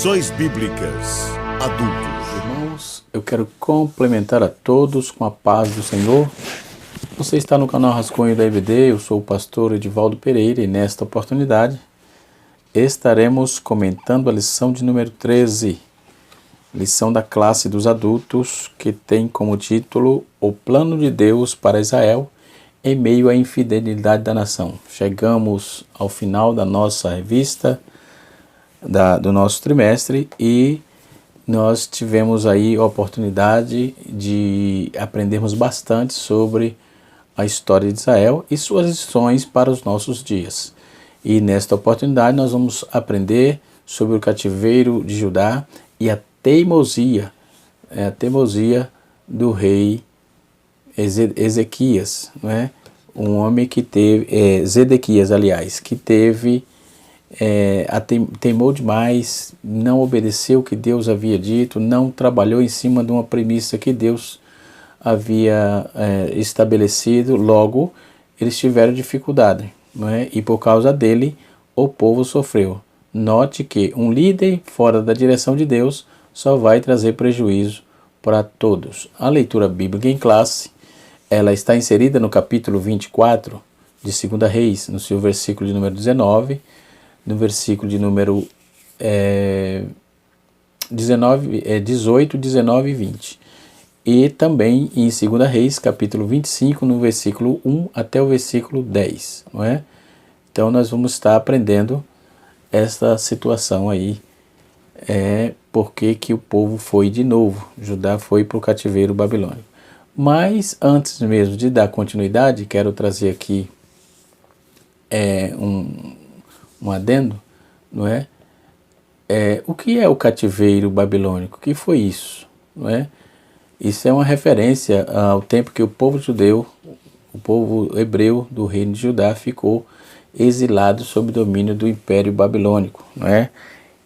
Lições Bíblicas Adultos. Irmãos, eu quero complementar a todos com a paz do Senhor. Você está no canal Rascunho da EBD, eu sou o pastor Edivaldo Pereira e nesta oportunidade estaremos comentando a lição de número 13, lição da classe dos adultos, que tem como título O Plano de Deus para Israel em meio à infidelidade da nação. Chegamos ao final da nossa revista, do nosso trimestre, e nós tivemos aí a oportunidade de aprendermos bastante sobre a história de Israel e suas lições para os nossos dias. E nesta oportunidade nós vamos aprender sobre o cativeiro de Judá e a teimosia do rei Ezequias, não é? Um homem que teve, Zedequias, aliás, que teve, teimou demais, não obedeceu o que Deus havia dito, não trabalhou em cima de uma premissa que Deus havia estabelecido. Logo, eles tiveram dificuldade, não é? E por causa dele, o povo sofreu. Note que um líder fora da direção de Deus só vai trazer prejuízo para todos. A leitura bíblica em classe, ela está inserida no capítulo 24 de 2 Reis, no seu versículo de número 19, no versículo de número 18, 19 e 20. E também em 2 Reis, capítulo 25, no versículo 1 até o versículo 10. Não é? Então nós vamos estar aprendendo esta situação aí, porque que o povo foi de novo, Judá foi para o cativeiro babilônico. Mas antes mesmo de dar continuidade, quero trazer aqui um adendo, não é? O que é o cativeiro babilônico? O que foi isso? Não é? Isso é uma referência ao tempo que o povo judeu, o povo hebreu do reino de Judá, ficou exilado sob o domínio do Império Babilônico, não é?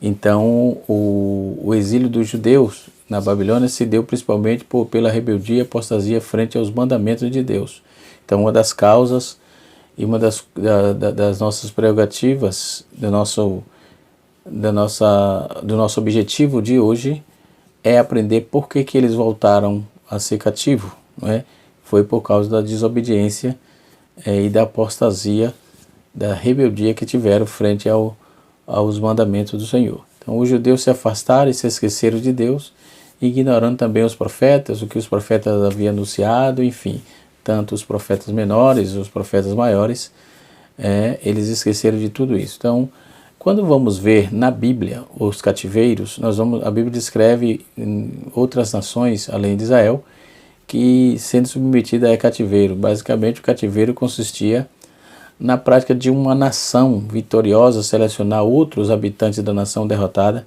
Então, o exílio dos judeus na Babilônia se deu principalmente pela rebeldia e apostasia frente aos mandamentos de Deus. Então, uma das causas e uma das nossas prerrogativas, do nosso objetivo de hoje é aprender por que eles voltaram a ser cativos, não é? Foi por causa da desobediência e da apostasia, da rebeldia que tiveram frente aos mandamentos do Senhor. Então os judeus se afastaram e se esqueceram de Deus, ignorando também os profetas, o que os profetas haviam anunciado, enfim, tanto os profetas menores, os profetas maiores, eles esqueceram de tudo isso. Então, quando vamos ver na Bíblia os cativeiros, a Bíblia descreve outras nações, além de Israel, que sendo submetida a cativeiro. Basicamente, o cativeiro consistia na prática de uma nação vitoriosa selecionar outros habitantes da nação derrotada,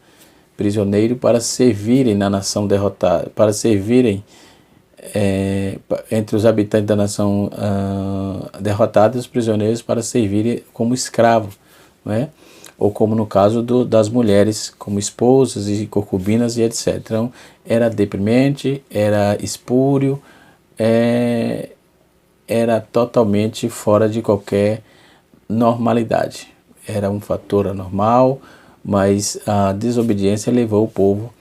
prisioneiro, para servirem na nação derrotada, para servirem entre os habitantes da nação derrotada, os prisioneiros para servirem como escravos, não é? Ou como no caso das mulheres, como esposas e concubinas e etc. Então, era deprimente, era espúrio, era totalmente fora de qualquer normalidade. Era um fator anormal, mas a desobediência levou o povo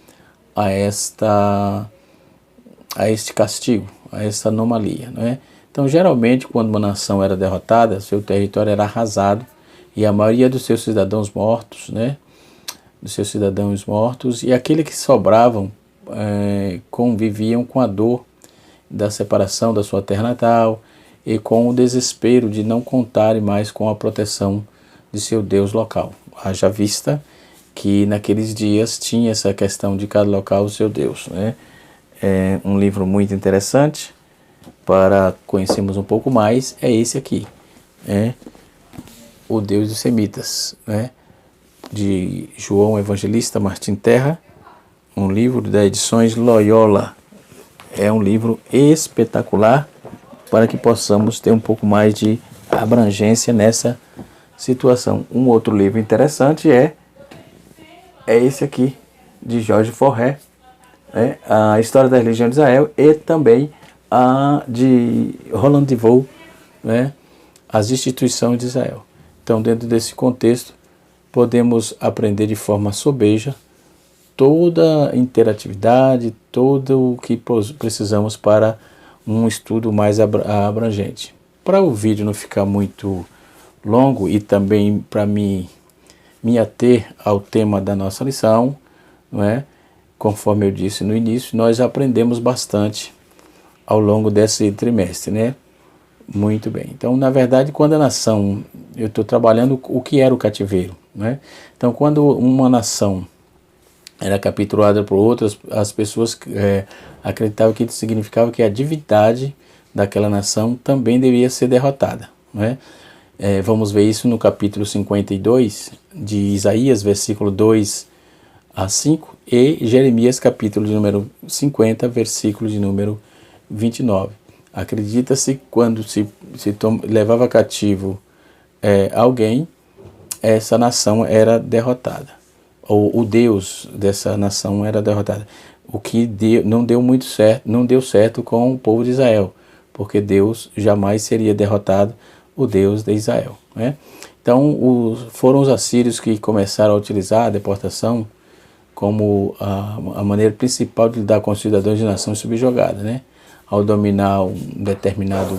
a este castigo, a esta anomalia, não é? Então, geralmente, quando uma nação era derrotada, seu território era arrasado, e a maioria dos seus cidadãos mortos, né? E aqueles que sobravam conviviam com a dor da separação da sua terra natal e com o desespero de não contarem mais com a proteção de seu Deus local. Haja vista que naqueles dias tinha essa questão de cada local o seu Deus, né? É um livro muito interessante para conhecermos um pouco mais, é esse aqui, O Deus dos Semitas, né? De João Evangelista Martim Terra, um livro da Edições Loyola. É um livro espetacular para que possamos ter um pouco mais de abrangência nessa situação. Um outro livro interessante é esse aqui, de George Forrest, a História da Religião de Israel, e também a de Roland de Vaux, As Instituições de Israel. Então, dentro desse contexto, podemos aprender de forma sobeja toda a interatividade, todo o que precisamos para um estudo mais abrangente. Para o vídeo não ficar muito longo e também para me ater ao tema da nossa lição, não é? Conforme eu disse no início, nós aprendemos bastante ao longo desse trimestre, né? Muito bem. Então, na verdade, quando a nação, eu estou trabalhando o que era o cativeiro, né? Então, quando uma nação era capturada por outras, as pessoas acreditavam que isso significava que a divindade daquela nação também deveria ser derrotada, né? Vamos ver isso no capítulo 52 de Isaías, versículo 2 a 5, e Jeremias, capítulo de número 50, versículo de número 29. Acredita-se quando se levava cativo alguém, essa nação era derrotada, ou o Deus dessa nação era derrotado. O que não deu muito certo, não deu certo com o povo de Israel, porque Deus jamais seria derrotado, o Deus de Israel, né? Então foram os assírios que começaram a utilizar a deportação como a maneira principal de lidar com os cidadãos de nações subjugadas, né? Ao dominar um determinado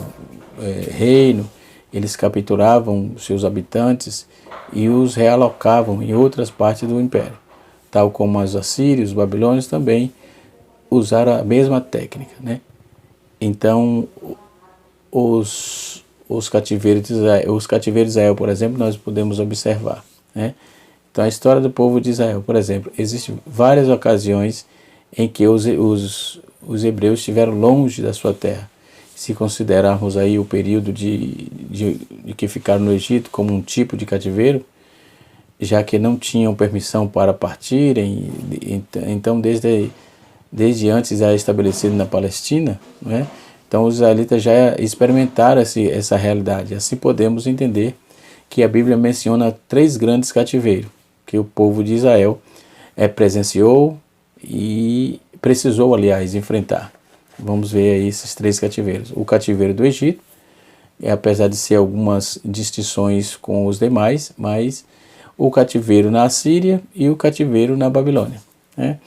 reino, eles capturavam seus habitantes e os realocavam em outras partes do império, tal como os assírios, os babilônios também usaram a mesma técnica, né? Então, os cativeiros de Israel, por exemplo, nós podemos observar, né? Então, a história do povo de Israel, por exemplo, existem várias ocasiões em que os hebreus estiveram longe da sua terra. Se considerarmos aí o período de que ficaram no Egito como um tipo de cativeiro, já que não tinham permissão para partirem, então desde antes já estabelecido na Palestina, né? Então os israelitas já experimentaram essa realidade. Assim podemos entender que a Bíblia menciona 3 grandes cativeiros que o povo de Israel presenciou e precisou, aliás, enfrentar. Vamos ver aí esses 3 cativeiros. O cativeiro do Egito, apesar de ser algumas distinções com os demais, mas o cativeiro na Assíria e o cativeiro na Babilônia, né?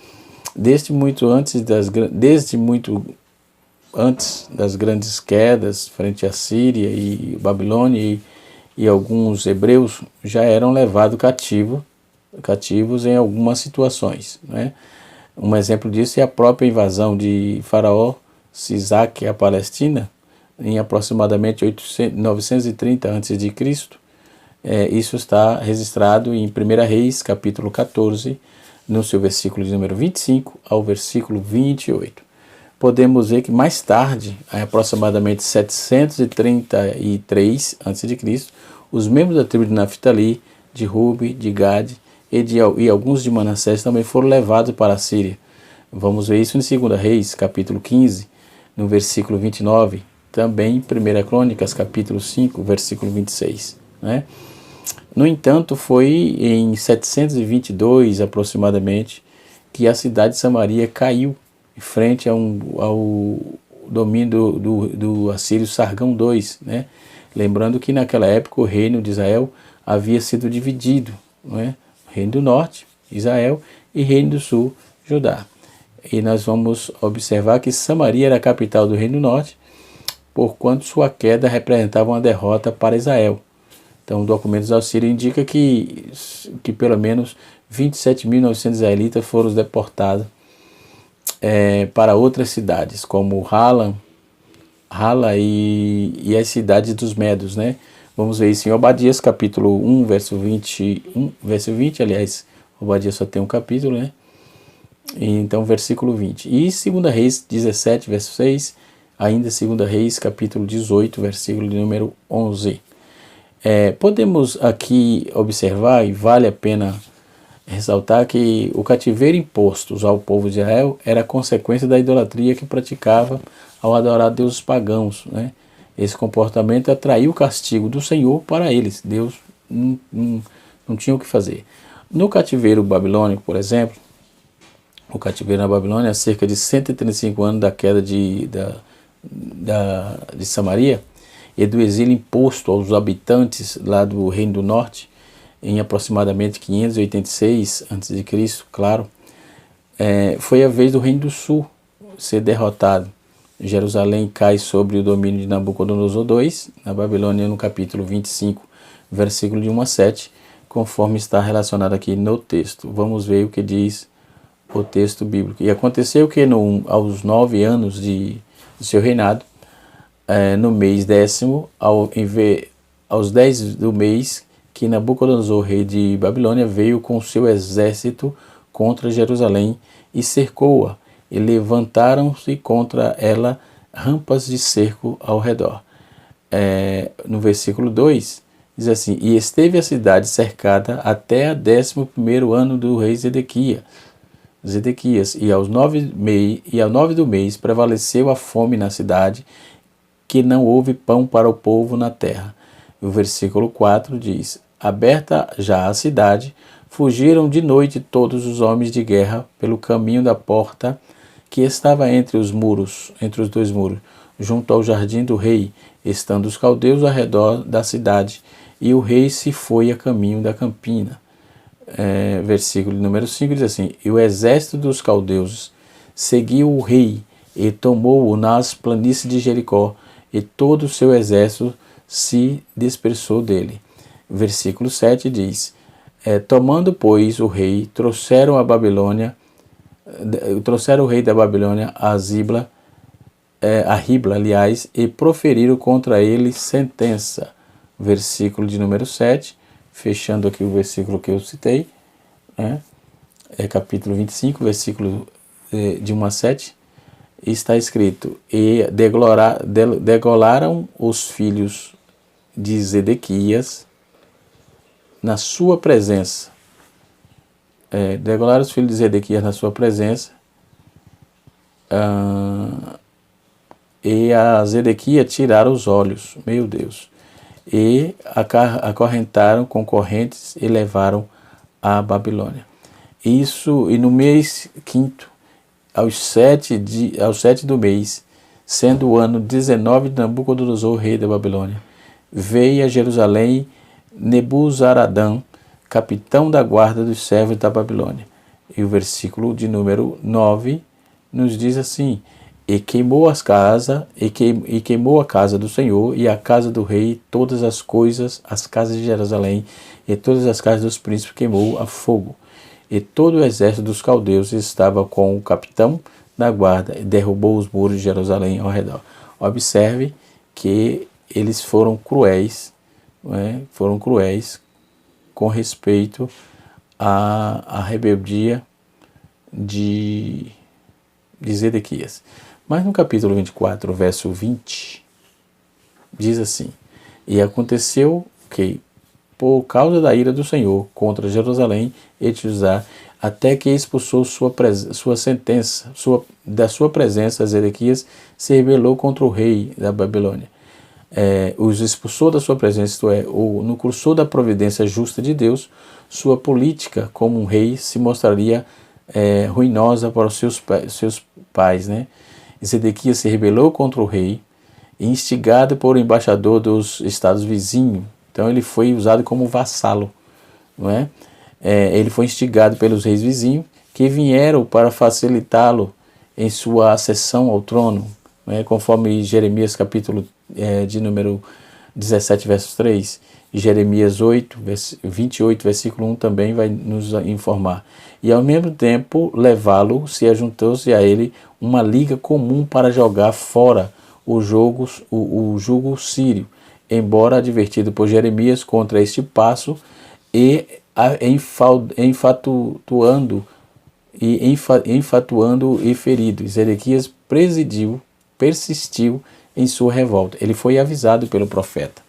Desde muito antes das grandes quedas frente à Síria e Babilônia, e alguns hebreus já eram levados cativos em algumas situações, né? Um exemplo disso é a própria invasão de Faraó Sisaque à Palestina em aproximadamente 930 a.C. Isso está registrado em 1 Reis, capítulo 14, no seu versículo de número 25 ao versículo 28. Podemos ver que mais tarde, aproximadamente 733 a.C., os membros da tribo de Naftali, de Rubi, de Gade e alguns de Manassés também foram levados para a Síria. Vamos ver isso em 2 Reis, capítulo 15, no versículo 29, também em 1 Crônicas, capítulo 5, versículo 26, né? No entanto, foi em 722, aproximadamente, que a cidade de Samaria caiu em frente ao domínio do assírio Sargão II, né? Lembrando que naquela época o reino de Israel havia sido dividido, não é? Reino do norte, Israel, e reino do sul, Judá. E nós vamos observar que Samaria era a capital do reino do norte, porquanto sua queda representava uma derrota para Israel. Então, documentos do Sírio indicam que pelo menos 27.900 israelitas foram deportados para outras cidades, como Hala e as cidades dos Medos, né? Vamos ver isso em Obadias, capítulo 1, verso 20, aliás, Obadias só tem um capítulo, né? Então, versículo 20. E 2 Reis 17, verso 6, ainda 2 Reis, capítulo 18, versículo de número 11. Podemos aqui observar, e vale a pena ressaltar, que o cativeiro imposto ao povo de Israel era consequência da idolatria que praticava ao adorar deuses pagãos, né? Esse comportamento atraiu o castigo do Senhor para eles. Deus não tinha o que fazer. No cativeiro babilônico, por exemplo, o cativeiro na Babilônia, há cerca de 135 anos da queda de Samaria e do exílio imposto aos habitantes lá do Reino do Norte, em aproximadamente 586 a.C., claro, foi a vez do reino do sul ser derrotado. Jerusalém cai sobre o domínio de Nabucodonosor II, na Babilônia, no capítulo 25, versículo de 1 a 7, conforme está relacionado aqui no texto. Vamos ver o que diz o texto bíblico. E aconteceu que aos 9 anos de seu reinado, no mês 10º, aos 10 do mês, que Nabucodonosor, rei de Babilônia, veio com seu exército contra Jerusalém e cercou-a, e levantaram-se contra ela rampas de cerco ao redor. No versículo 2, diz assim: e esteve a cidade cercada até a 11º ano do rei Zedequias, e ao 9 do mês prevaleceu a fome na cidade, que não houve pão para o povo na terra. O versículo 4 diz: aberta já a cidade, fugiram de noite todos os homens de guerra pelo caminho da porta que estava entre os dois muros, junto ao jardim do rei, estando os caldeus ao redor da cidade, e o rei se foi a caminho da campina. Versículo número 5 diz assim: e o exército dos caldeus seguiu o rei e tomou-o nas planícies de Jericó, e todo o seu exército se dispersou dele. Versículo 7 diz: tomando, pois, o rei, trouxeram o rei da Babilônia a Ribla, e proferiram contra ele sentença. Versículo de número 7, fechando aqui o versículo que eu citei, capítulo 25, versículo de 1 a 7, está escrito: e degolaram os filhos de Zedequias na sua presença. Degolaram os filhos de Zedequias na sua presença, e a Zedequias tiraram os olhos, meu Deus, e acorrentaram com correntes e levaram a Babilônia. Isso, e no mês 5º, aos 7 do mês, sendo o ano 19 de Nabucodonosor, rei da Babilônia, veio a Jerusalém Nebuzaradã, capitão da guarda dos servos da Babilônia. E o versículo de número 9 nos diz assim: e queimou a casa do Senhor e a casa do rei, todas as coisas, as casas de Jerusalém e todas as casas dos príncipes queimou a fogo. E todo o exército dos caldeus estava com o capitão da guarda e derrubou os muros de Jerusalém ao redor. Observe que eles foram cruéis, com respeito à rebeldia de Zedequias. Mas no capítulo 24, verso 20, diz assim: e aconteceu que, por causa da ira do Senhor contra Jerusalém e Judá, até que expulsou sua sentença, da sua presença, Zedequias se rebelou contra o rei da Babilônia. Os expulsou da sua presença, isto é, no curso da providência justa de Deus, sua política como um rei se mostraria ruinosa para os seus pais, Zedequias se rebelou contra o rei, instigado por embaixador dos estados vizinhos. Então ele foi usado como vassalo, ele foi instigado pelos reis vizinhos, que vieram para facilitá-lo em sua acessão ao trono, conforme Jeremias capítulo de número 17, verso 3, e Jeremias 28, versículo 1 também vai nos informar. E ao mesmo tempo levá-lo, ajuntou-se a ele uma liga comum para jogar fora o jugo sírio, embora advertido por Jeremias contra este passo, e enfatuando e ferido. Zedequias persistiu em sua revolta. Ele foi avisado pelo profeta: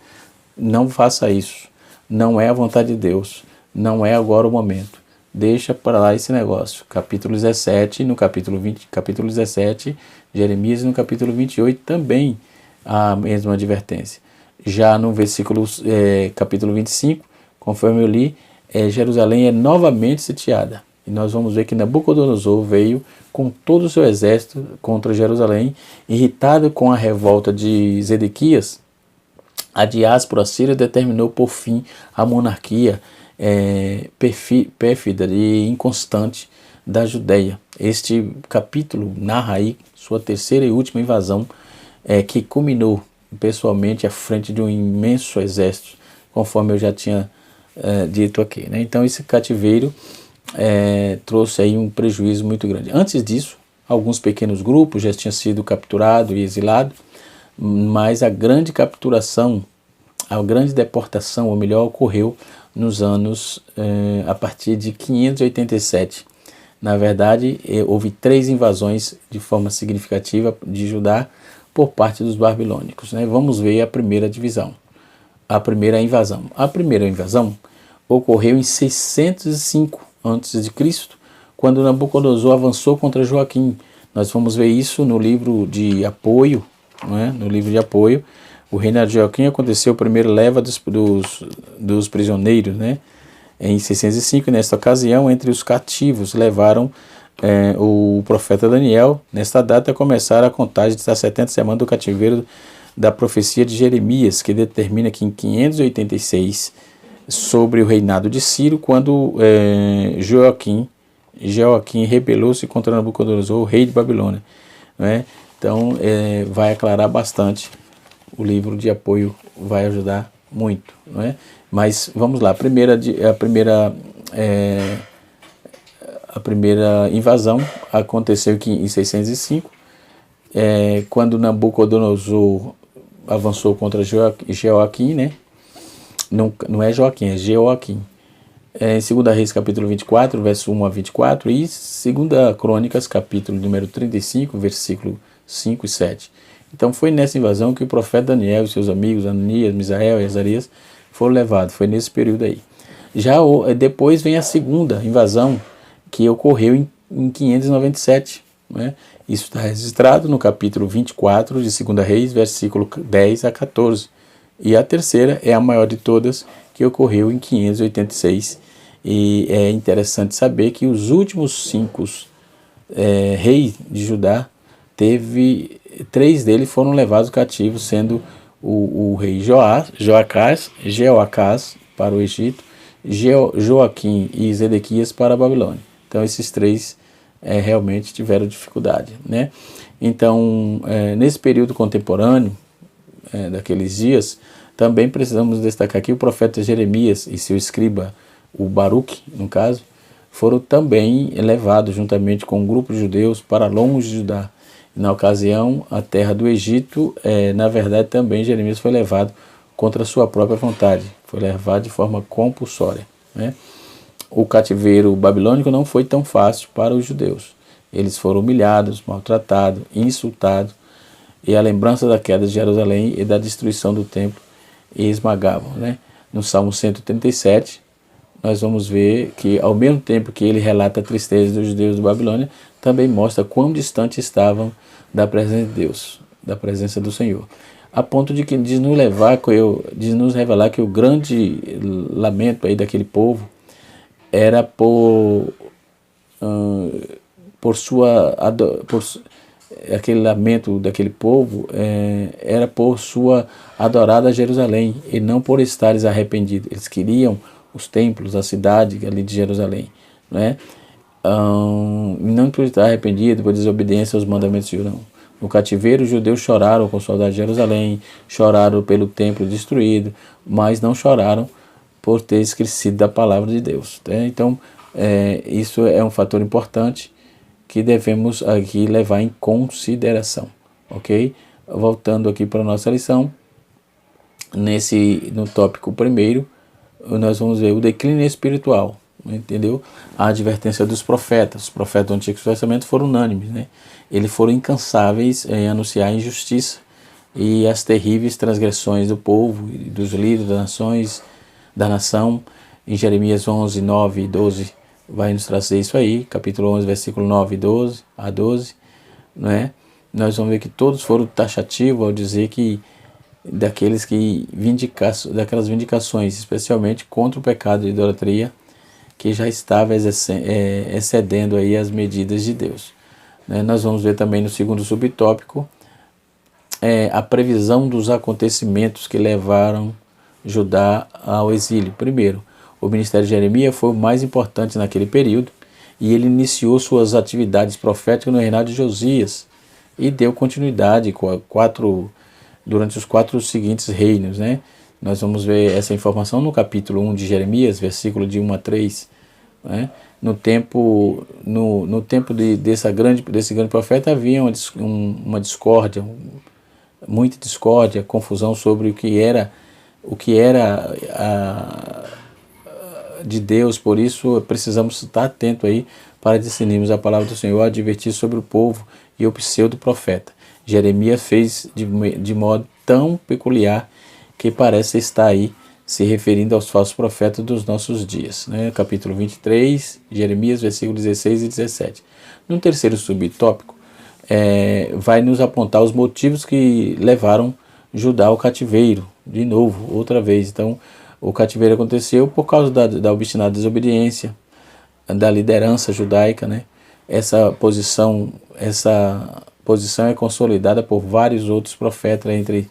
não faça isso, não é a vontade de Deus, não é agora o momento, deixa para lá esse negócio. Capítulo 17, no capítulo 17, Jeremias, no capítulo 28 também a mesma advertência. Já no versículo capítulo 25, conforme eu li, Jerusalém é novamente sitiada. E nós vamos ver que Nabucodonosor veio com todo o seu exército contra Jerusalém, irritado com a revolta de Zedequias. A diáspora síria determinou por fim a monarquia pérfida e inconstante da Judéia. Este capítulo narra aí sua terceira e última invasão, que culminou pessoalmente à frente de um imenso exército, conforme eu já tinha dito aqui, né? Então esse cativeiro trouxe aí um prejuízo muito grande. Antes disso, alguns pequenos grupos já tinham sido capturados e exilados, mas a grande capturação, a grande deportação, ou melhor, ocorreu nos anos a partir de 587. Na verdade, houve 3 invasões de forma significativa de Judá por parte dos babilônicos, né? Vamos ver a primeira divisão, a primeira invasão. A primeira invasão ocorreu em 605 a.C., quando Nabucodonosor avançou contra Joaquim. Nós vamos ver isso no livro de apoio, né? No livro de apoio. O reinado de Joaquim aconteceu a primeira leva dos prisioneiros, né? Em 605, nesta ocasião, entre os cativos, levaram o profeta Daniel. Nesta data, começaram a contagem das 70 semanas do cativeiro da profecia de Jeremias, que determina que em 586, sobre o reinado de Ciro, quando Joaquim rebelou-se contra Nabucodonosor, o rei de Babilônia, né? Então, vai aclarar bastante. O livro de apoio vai ajudar muito, não é? Mas vamos lá, a primeira invasão aconteceu aqui em 605, quando Nabucodonosor avançou contra Joaquim, né? Não é Joaquim, é Jeoaquim. Em 2 Reis, capítulo 24, verso 1 a 24, e 2 Crônicas, capítulo número 35, versículo 5 e 7. Então foi nessa invasão que o profeta Daniel e seus amigos, Ananias, Misael e Azarias, foram levados. Foi nesse período aí. Já depois vem a segunda invasão, que ocorreu em 597. Né? Isso está registrado no capítulo 24 de 2 Reis, versículo 10 a 14. E a terceira é a maior de todas, que ocorreu em 586. E é interessante saber que os últimos 5 reis de Judá, 3 deles foram levados cativos, sendo o rei Jeoacás para o Egito, Joaquim e Zedequias para a Babilônia. Então esses 3 realmente tiveram dificuldade, né? Então nesse período contemporâneo daqueles dias, também precisamos destacar aqui o profeta Jeremias e seu escriba, o Baruque, no caso, foram também levados juntamente com um grupo de judeus para longe de Judá. Na ocasião, a terra do Egito, na verdade também Jeremias foi levado contra a sua própria vontade, foi levado de forma compulsória, né? O cativeiro babilônico não foi tão fácil para os judeus. Eles foram humilhados, maltratados, insultados, e a lembrança da queda de Jerusalém e da destruição do templo esmagavam, né? No Salmo 137, nós vamos ver que, ao mesmo tempo que ele relata a tristeza dos judeus de Babilônia, também mostra quão distante estavam da presença de Deus, da presença do Senhor. A ponto de nos revelar que o grande lamento aí daquele povo era aquele lamento daquele povo era por sua adorada Jerusalém, e não por estares arrependidos. Eles queriam os templos, a cidade ali de Jerusalém, né? Não por estar arrependido, por desobediência aos mandamentos de Deus. No cativeiro, os judeus choraram com saudade de Jerusalém, choraram pelo templo destruído, mas não choraram por ter esquecido da palavra de Deus, né? Então, isso é um fator importante que devemos aqui levar em consideração, ok? Voltando aqui para a nossa lição, no tópico primeiro, nós vamos ver o declínio espiritual, entendeu? A advertência dos profetas. Os profetas do Antigo Testamento foram unânimes, né? Eles foram incansáveis em anunciar a injustiça e as terríveis transgressões do povo e dos líderes das nações, da nação. Em Jeremias 11, 9 e 12 vai nos trazer isso aí, capítulo 11, versículo 9 e 12 a 12, né? Nós vamos ver que todos foram taxativos ao dizer que daquelas vindicações, especialmente contra o pecado de idolatria, que já estava excedendo aí as medidas de Deus, né? Nós vamos ver também no segundo subtópico a previsão dos acontecimentos que levaram Judá ao exílio. Primeiro, o ministério de Jeremias foi o mais importante naquele período, e ele iniciou suas atividades proféticas no reinado de Josias e deu continuidade durante os 4 seguintes reinos, né? Nós vamos ver essa informação no capítulo 1 de Jeremias, versículo de 1 a 3, né? No tempo desse grande profeta havia uma discórdia, muita discórdia, confusão sobre o que era de Deus. Por isso precisamos estar atento aí para discernirmos a palavra do Senhor, advertir sobre o povo e o pseudo-profeta. Jeremias fez de modo tão peculiar que parece estar aí se referindo aos falsos profetas dos nossos dias, né? Capítulo 23, Jeremias, versículos 16 e 17. No terceiro subtópico, vai nos apontar os motivos que levaram Judá ao cativeiro, de novo, outra vez. Então, o cativeiro aconteceu por causa da obstinada desobediência da liderança judaica, né? Essa posição é consolidada por vários outros profetas. Entre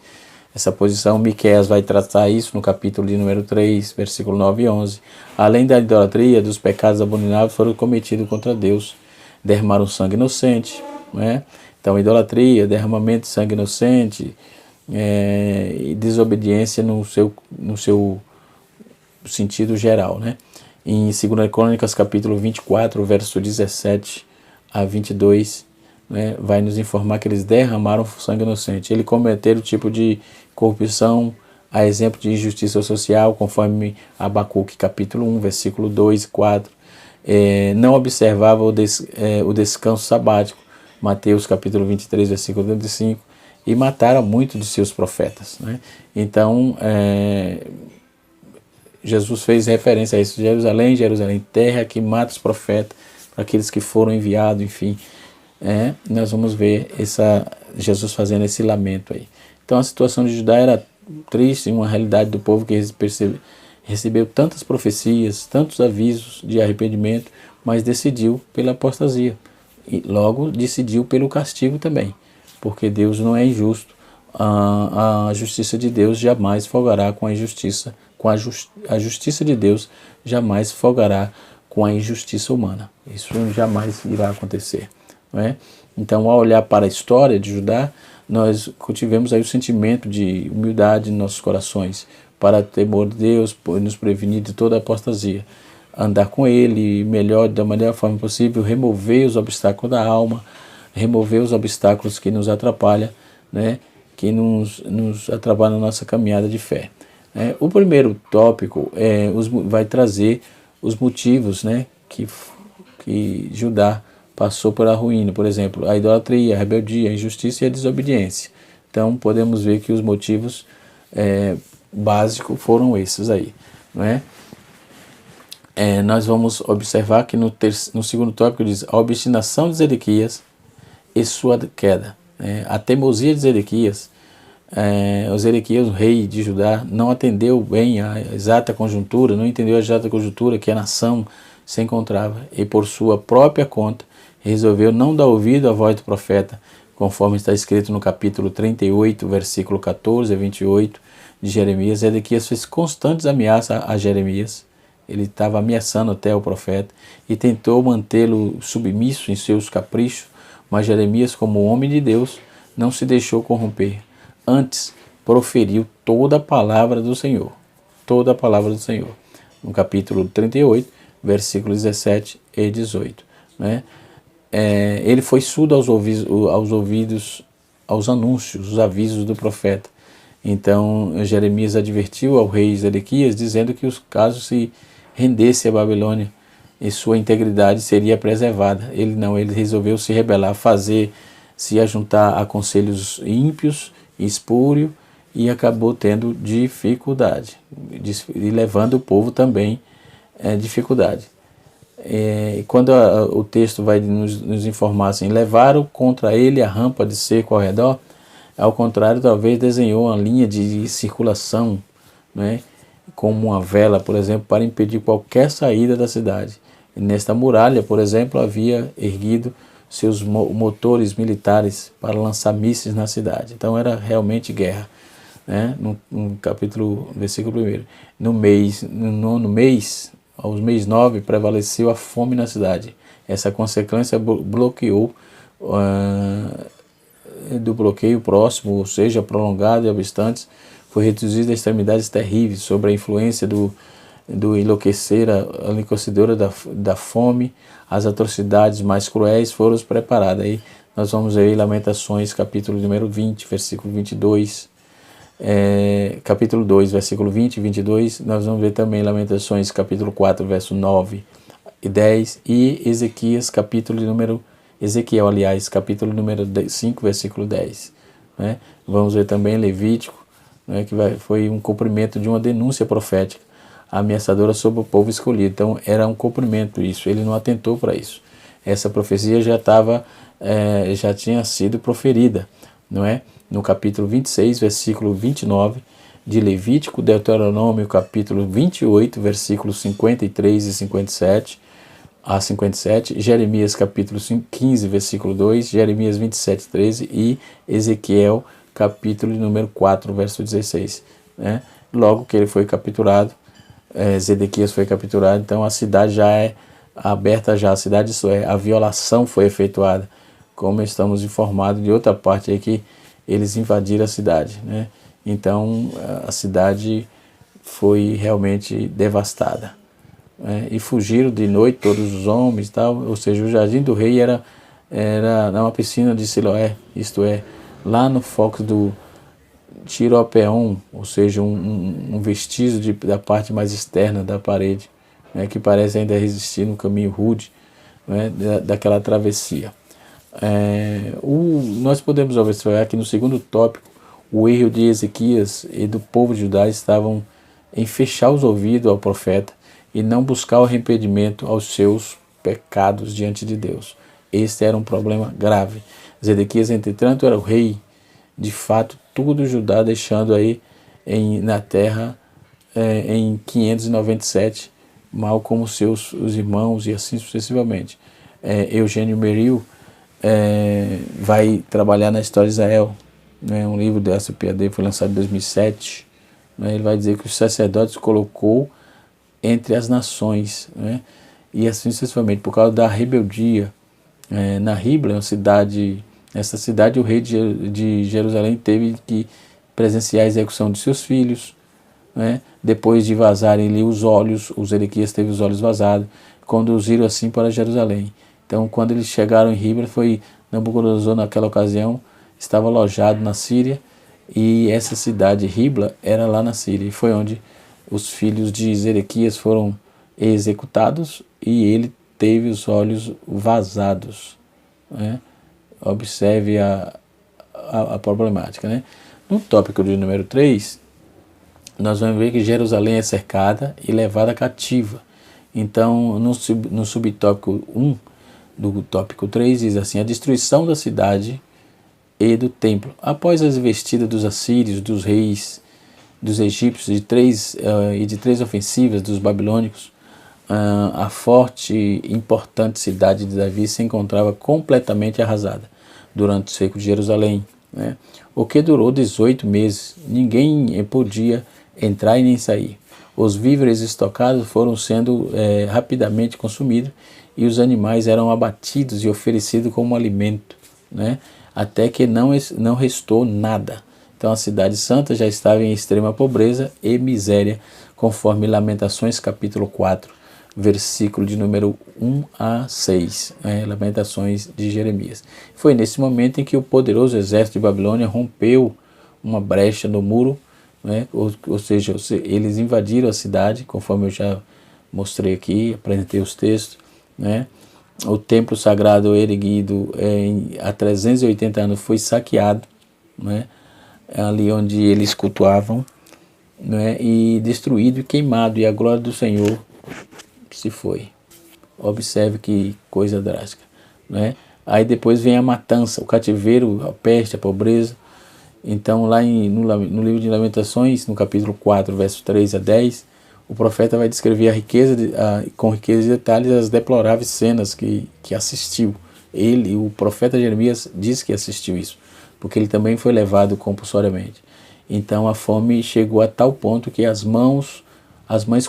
essa posição, Miqueias vai tratar isso no capítulo de número 3, versículo 9 e 11. Além da idolatria, dos pecados abomináveis foram cometidos contra Deus. Derramaram sangue inocente, né? Então, idolatria, derramamento de sangue inocente, e desobediência no seu sentido geral, né? Em 2 Crônicas, capítulo 24, verso 17 a 22, né, vai nos informar que eles derramaram sangue inocente. Eles cometeram tipo de corrupção, a exemplo de injustiça social, conforme Abacuque, capítulo 1, versículo 2 e 4. Não observava o descanso sabático, Mateus, capítulo 23, versículo 35, e mataram muitos de seus profetas, né? Então, Jesus fez referência a isso. Jerusalém, Jerusalém, terra que mata os profetas, para aqueles que foram enviados, enfim. Nós vamos ver Jesus fazendo esse lamento aí. Então a situação de Judá era triste, uma realidade do povo que recebeu tantas profecias, tantos avisos de arrependimento, mas decidiu pela apostasia. E logo decidiu pelo castigo também, porque Deus não é injusto. A justiça de Deus jamais folgará com a injustiça. A justiça de Deus jamais folgará com a injustiça humana. Isso jamais irá acontecer, não é? Então, ao olhar para a história de Judá, nós cultivemos aí o sentimento de humildade em nossos corações, para temor de Deus, nos prevenir de toda apostasia. Andar com Ele melhor, da melhor forma possível, remover os obstáculos da alma, remover os obstáculos que nos atrapalham, né? Que nos atrapalham na nossa caminhada de fé. O primeiro tópico vai trazer os motivos, né, que Judá passou pela ruína. Por exemplo, a idolatria, a rebeldia, a injustiça e a desobediência. Então podemos ver que os motivos básicos foram esses aí, não é? Nós vamos observar que no segundo tópico diz a obstinação de Zedequias e sua queda. A teimosia de Zedequias, o Zedequias, o rei de Judá, não atendeu bem a exata conjuntura, não entendeu a exata conjuntura que a nação se encontrava, e por sua própria conta resolveu não dar ouvido à voz do profeta, conforme está escrito no capítulo 38, versículo 14 a 28 de Jeremias. Zedequias fez constantes ameaças a Jeremias. Ele estava ameaçando até o profeta e tentou mantê-lo submisso em seus caprichos, mas Jeremias, como homem de Deus, não se deixou corromper. Antes, proferiu toda a palavra do Senhor. Toda a palavra do Senhor. No capítulo 38, versículos 17 e 18. Né? Ele foi surdo aos ouvidos, aos anúncios, os avisos do profeta. Então, Jeremias advertiu ao rei Zedequias, dizendo que os casos se rendesse à Babilônia e sua integridade seria preservada. Ele resolveu se rebelar, se ajuntar a conselhos ímpios, espúrio, e acabou tendo dificuldade, e levando o povo também dificuldade. Quando o texto vai nos informar assim, levaram contra ele a rampa de cerco ao redor, ao contrário, talvez desenhou uma linha de circulação, né, como uma vela, por exemplo, para impedir qualquer saída da cidade. E nesta muralha, por exemplo, havia erguido seus motores militares para lançar mísseis na cidade. Então era realmente guerra. Né? No capítulo, versículo 1. No nono mês, aos mês 9, prevaleceu a fome na cidade, Essa consequência bloqueou do bloqueio próximo, ou seja, prolongado e obstante, foi reduzida a extremidades terríveis sobre a influência do enlouquecedora da fome. As atrocidades mais cruéis foram preparadas. Aí nós vamos ver Lamentações, capítulo número 20, versículo 22, capítulo 2, versículo 20 e 22, nós vamos ver também Lamentações, capítulo 4, verso 9 e 10, e Ezequiel, capítulo número 5, versículo 10. Né? Vamos ver também Levítico, né, que foi um cumprimento de uma denúncia profética ameaçadora sobre o povo escolhido. Então era um cumprimento isso, ele não atentou para isso. Essa profecia já tinha sido proferida, não é? No capítulo 26, versículo 29 de Levítico, Deuteronômio, capítulo 28, versículos 53 e 57 a 57, Jeremias, capítulo 15, versículo 2, Jeremias 27, 13 e Ezequiel, capítulo número 4, verso 16. Né? Logo que ele foi capturado, Zedequias foi capturado, então a cidade já é aberta, a cidade, isso é, a violação foi efetuada, como estamos informados de outra parte aí que eles invadiram a cidade, né? Então a cidade foi realmente devastada, né? E fugiram de noite todos os homens, tal, ou seja, o jardim do rei era uma piscina de Siloé, isto é, lá no foco do Tiropeon, ou seja, um vestígio da parte mais externa da parede, né, que parece ainda resistir no caminho rude, né, daquela travessia. Nós podemos observar que no segundo tópico, o erro de Ezequias e do povo de Judá estavam em fechar os ouvidos ao profeta e não buscar o arrependimento aos seus pecados diante de Deus. Este era um problema grave. Zedequias, entretanto, era o rei, de fato, tudo Judá, deixando aí na terra em 597, mal como os irmãos e assim sucessivamente. Eugênio Merrill vai trabalhar na história de Israel, né, um livro da SPAD, foi lançado em 2007, né, ele vai dizer que os sacerdotes colocou entre as nações, né, e assim sucessivamente, por causa da rebeldia. Na Ribla, nessa cidade o rei de Jerusalém teve que presenciar a execução de seus filhos, né, depois de vazarem-lhe os olhos, os Zedequias teve os olhos vazados, conduziram assim para Jerusalém. Então, quando eles chegaram em Ribla, foi Nabucodonosor, naquela ocasião, estava alojado na Síria, e essa cidade, Ribla, era lá na Síria, e foi onde os filhos de Zedequias foram executados, e ele teve os olhos vazados, né? Observe a problemática, né? No tópico de número 3, nós vamos ver que Jerusalém é cercada e levada cativa. Então, no subtópico 1 do tópico 3, diz assim: a destruição da cidade e do templo. Após as investidas dos assírios, dos reis, dos egípcios, de três ofensivas dos babilônicos, a forte e importante cidade de Davi se encontrava completamente arrasada durante o cerco de Jerusalém, né? O que durou 18 meses. Ninguém podia entrar e nem sair. Os víveres estocados foram sendo rapidamente consumidos e os animais eram abatidos e oferecidos como alimento, né? Até que não restou nada. Então a cidade santa já estava em extrema pobreza e miséria, conforme Lamentações capítulo 4, versículo de número 1 a 6, Lamentações de Jeremias. Foi nesse momento em que o poderoso exército de Babilônia rompeu uma brecha no muro, né? Ou seja, eles invadiram a cidade, conforme eu já mostrei aqui, apresentei os textos, né? O templo sagrado erguido há 380 anos foi saqueado, né? Ali onde eles cultuavam, né? E destruído e queimado, e a glória do Senhor se foi. Observe que coisa drástica, né? Aí depois vem a matança, o cativeiro, a peste, a pobreza. Então lá no livro de Lamentações, no capítulo 4, versos 3 a 10, o profeta vai descrever com riqueza de detalhes as deploráveis cenas que assistiu. O profeta Jeremias diz que assistiu isso, porque ele também foi levado compulsoriamente. Então a fome chegou a tal ponto que as mães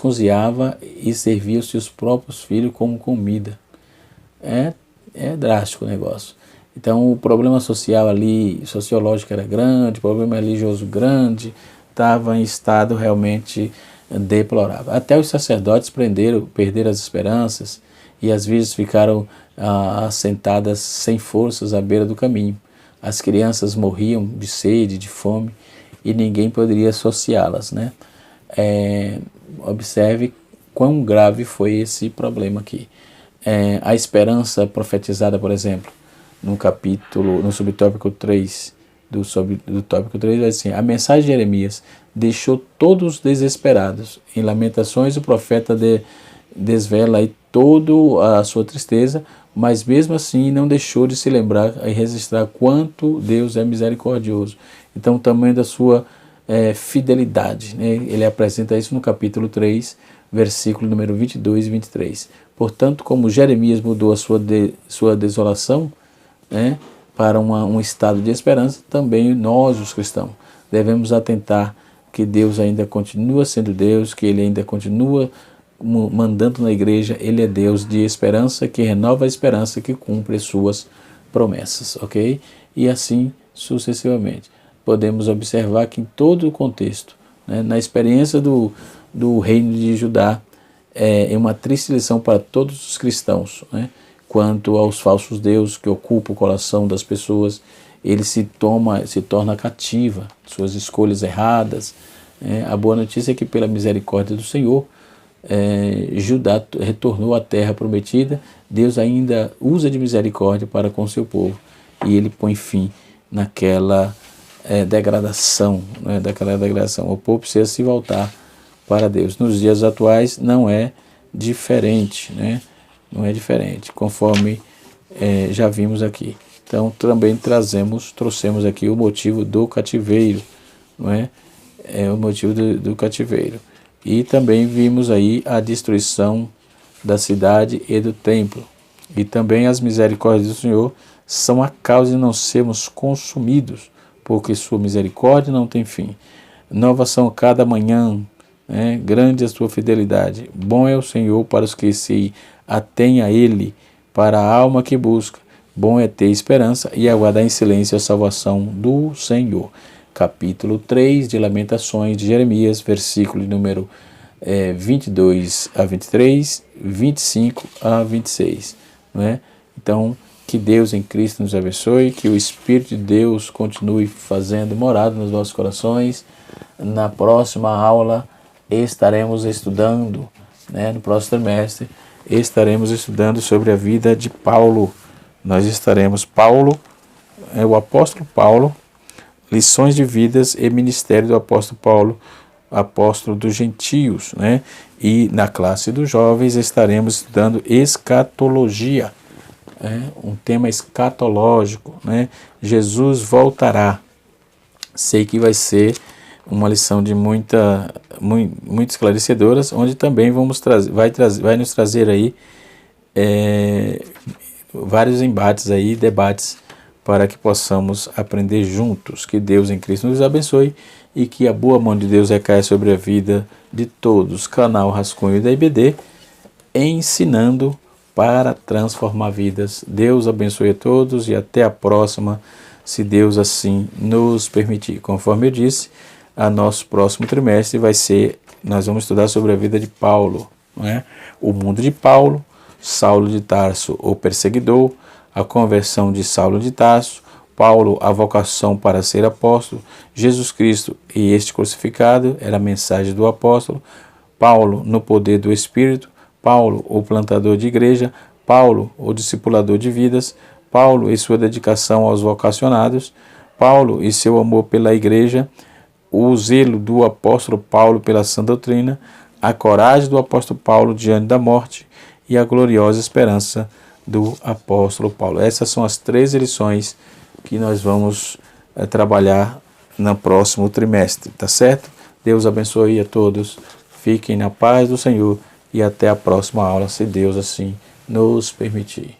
cozinhavam e serviam seus próprios filhos como comida. É drástico o negócio. Então o problema social ali, sociológico era grande, o problema religioso grande, estava em estado realmente deplorável. Até os sacerdotes perderam as esperanças e as virgens ficaram assentadas sem forças à beira do caminho. As crianças morriam de sede, de fome e ninguém poderia associá-las, né? Observe quão grave foi esse problema aqui. A esperança profetizada, por exemplo, no subtópico 3, do tópico 3, vai assim: a mensagem de Jeremias deixou todos desesperados. Em Lamentações, o profeta desvela aí toda a sua tristeza, mas mesmo assim não deixou de se lembrar e registrar quanto Deus é misericordioso. Então, o tamanho da sua fidelidade, né? Ele apresenta isso no capítulo 3, versículo número 22 e 23. Portanto, como Jeremias mudou a sua desolação, né, para um estado de esperança, também nós, os cristãos, devemos atentar que Deus ainda continua sendo Deus, que Ele ainda continua mandando na igreja. Ele é Deus de esperança, que renova a esperança, que cumpre as suas promessas, ok? E assim sucessivamente. Podemos observar que em todo o contexto, né, na experiência do reino de Judá, é uma triste lição para todos os cristãos, né? Quanto aos falsos deuses que ocupam o coração das pessoas, ele se torna cativa, suas escolhas erradas. A boa notícia é que, pela misericórdia do Senhor, Judá retornou à terra prometida. Deus ainda usa de misericórdia para com seu povo, e ele põe fim naquela degradação, né, O povo precisa se voltar para Deus. Nos dias atuais não é diferente, né? Não é diferente, conforme já vimos aqui. Então também trouxemos aqui o motivo do cativeiro, não é? O motivo do cativeiro. E também vimos aí a destruição da cidade e do templo. E também as misericórdias do Senhor são a causa de não sermos consumidos, porque sua misericórdia não tem fim. Novas são cada manhã, né? Grande a sua fidelidade. Bom é o Senhor para os que se atém a Ele, para a alma que busca. Bom é ter esperança e aguardar em silêncio a salvação do Senhor. Capítulo 3 de Lamentações de Jeremias, versículo número 22 a 23, 25 a 26. Não é? Então, que Deus em Cristo nos abençoe, que o Espírito de Deus continue fazendo morada nos nossos corações. Na próxima aula estaremos estudando, né, no próximo trimestre, estaremos estudando sobre a vida de Paulo. Nós estaremos o apóstolo Paulo, lições de vidas e ministério do apóstolo Paulo, apóstolo dos gentios, né? E na classe dos jovens estaremos estudando escatologia, um tema escatológico, né? Jesus voltará. Sei que vai ser uma lição de muito esclarecedoras, onde também vai nos trazer aí vários embates aí, debates, para que possamos aprender juntos. Que Deus em Cristo nos abençoe e que a boa mão de Deus recaia sobre a vida de todos. Canal Rascunho da IBD, ensinando para transformar vidas. Deus abençoe a todos e até a próxima, se Deus assim nos permitir. Conforme eu disse, nosso próximo trimestre nós vamos estudar sobre a vida de Paulo, não é? O mundo de Paulo, Saulo de Tarso, o perseguidor, a conversão de Saulo de Tarso, Paulo, a vocação para ser apóstolo, Jesus Cristo e este crucificado, era a mensagem do apóstolo, Paulo no poder do Espírito, Paulo, o plantador de igreja, Paulo, o discipulador de vidas, Paulo e sua dedicação aos vocacionados, Paulo e seu amor pela igreja, o zelo do apóstolo Paulo pela sã doutrina, a coragem do apóstolo Paulo diante da morte e a gloriosa esperança do apóstolo Paulo. Essas são as 13 lições que nós vamos trabalhar no próximo trimestre, tá certo? Deus abençoe a todos, fiquem na paz do Senhor e até a próxima aula, se Deus assim nos permitir.